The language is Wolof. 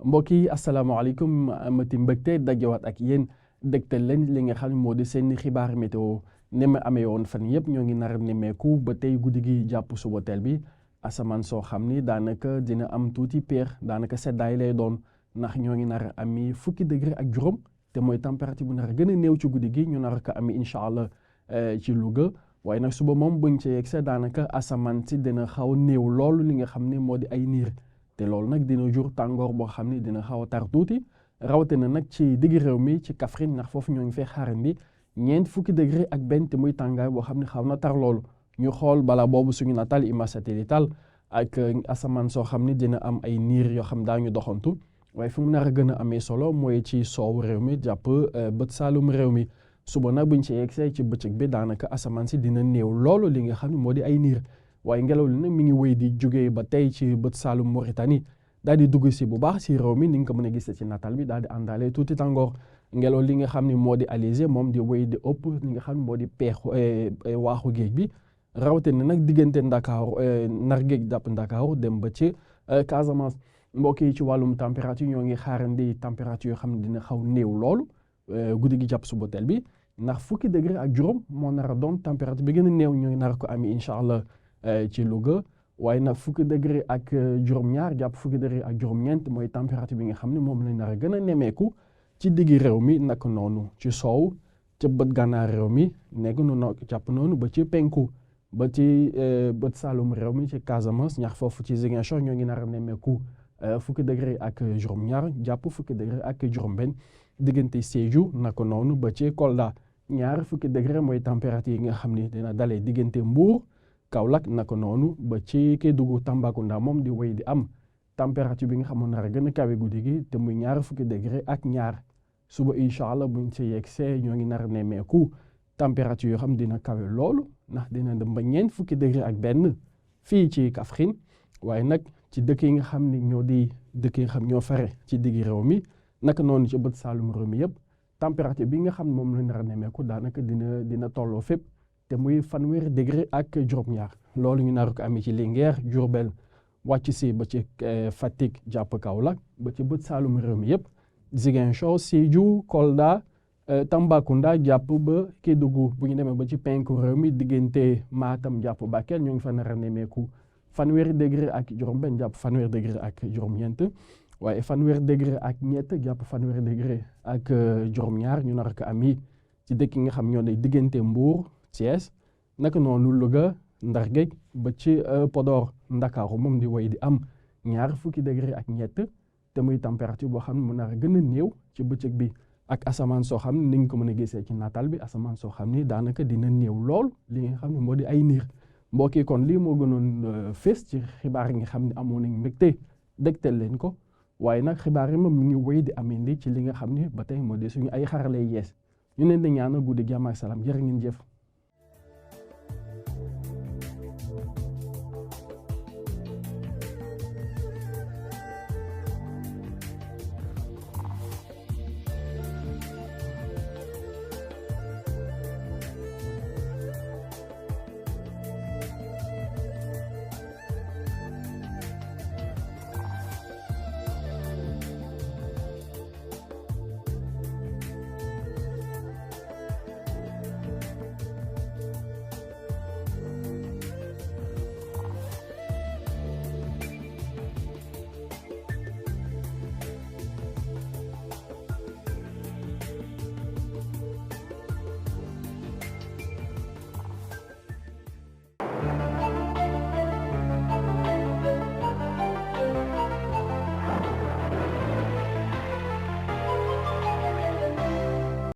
mbokk yi asalaamaaleykum amati mbégte dajewaat ak yéen dégtal leen li nga xam ne moo di seen xibaar météo ni ma amee woon fan yëpp ñoo ngi nar a nemmeeku ba tey guddi gi jàpp suba teel bi asamaan soo xam ni daanaka dina am tuuti peex daanaka seddaay lay doon ndax ñoo ngi nar a ami fukki degré ak juróom te mooy température bu nar a gën a néew ci guddi gi ñu nar ko ami incha allah ci Louga waaye nag suba moom buñ ci yegg daanaka asamaan si dina xaw a néew loolu li nga xam ne moo di ay niir. te loolu nag dina jur tàngoor boo xam ne dina xaw a tar tuuti rawatina nag ci digg réew mi ci Kaffrine ndax foofu ñoo ngi fay xaarandi ñeent fukki degré ak benn te muy tàngaay boo xam ne xaw na tar loolu ñu xool balaa boobu suñu nataal image satellitale ak asamaan soo xam ne dina am ay niir yoo xam daañu doxantu waaye fu mu nar a gën a amee solo mooy ci soowu réew mi jàpp bët saalum réew mi suba nag buñ ci yegsee ci bëccëg bi daanaka asamaan si dina néew loolu li nga xam ne moo di ay niir. waaye ngelaw li nag mi ngi wéy di jógee ba tey ci bët Saalum Mauritanie daal di dugg si bu baax si réew mi ni nga ko mën a gisee ci natal bi daal di àndaale tuuti tàngoor ngelaw li nga xam ne moo di alizé moom di wéy di ëpp li nga xam ne moo di peexu waaxu géej bi rawatina nag diggante Ndakaaru nar géej jàpp Ndakaaru dem ba ci Casamance mbokk yi ci wàllum température ñoo ngi xaarandi température yoo xam ne dina xaw néew loolu guddi gi jàpp suba teel bi ndax fukki degré ak juróom moo nar a doon température bi gën a néew ñoo ngi nar ko ami incha allah ci Louga waaye nag fukki degré ak juróom-ñaar jàpp fukki degré ak juróom-ñeent mooy température bi nga xam ne moom lañ nar a gën a nemmeeku ci diggi réew mi naka noonu ci soow ca bët gànnaar réew mi nekk noonu jàpp noonu ba ci penku ba ci bët saalum réew mi ci Casamance ñax foofu ci Ziguinchor ñoo ngi nar a nemmeeku fukki degré ak juróom-ñaar jàpp fukki degré ak juróom-benn diggante Sédhiou naka noonu ba ci Kolda ñaar fukki degré mooy température yi nga xam ne dina dalee diggante Mbour Kaolack naka noonu ba ci Kédougou Tambacounda moom di wéy di am température bi nga xamoon nar a gën a kawe guddi gi te muy ñaar fukki degré ak ñaar suba incha allah buñ ci yegsee ñoo ngi nar a nemmeeku température yoo xam dina kawe loolu ndax dina dem ba ñeent fukki degré ak benn fii ci Kaffrine waaye nag ci dëkk yi nga xam ni ñoo di dëkk yi nga xam ñoo fare ci diggi réew mi naka noonu ci bët saalum réew mi yëpp température bi nga xam moom la nar a nemmeeku daanaka dina tolloo fépp. te muy fanweeri degré ak juróom-ñaar loolu ñu nar ko amee ci Linguère Diourbel wàcc si ba ci Fatick jàpp Kaolack ba ci bët saalum réew mi yëpp Ziguinchor Sédhiou Kolda Tambacounda jàpp ba Kédougou bu ñu demee ba ci penku réew mi diggante Matam jàpp Bakel ñoo ngi fa nar a nemmeeku fanweeri degré ak juróom-benn jàpp fanweeri degré ak juróom-ñeent waaye fanweeri degré ak ñett jàpp fanweeri degré ak juróom-ñaar ñu nar ko amee ci dëkk yi nga xam ñoo ne diggante Mbour. Thiès naka noonu Louga Ndar Géej ba ci Podor Ndakaaru moom di wéy di am ñaar fukki degré ak ñett te muy température boo xam ne mu nar a gën a néew ci bëccëg bi ak asamaan soo xam ne ni nga ko mën a gisee ci natal bi asamaan soo xam ni daanaka dina néew lool li nga xam ne moo di ay niir mbokk yi kon lii moo gënoon fees ci xibaar yi nga xam ne amoon nañ mbégte dégtal leen ko waaye nag xibaar yi moom mi ngi wéy di amandi ci li nga xam ne ba tey moo di suñu ay xarale yees ñu leen di ñaanal guddi jàmm ak salaam jërë ngeen jëf.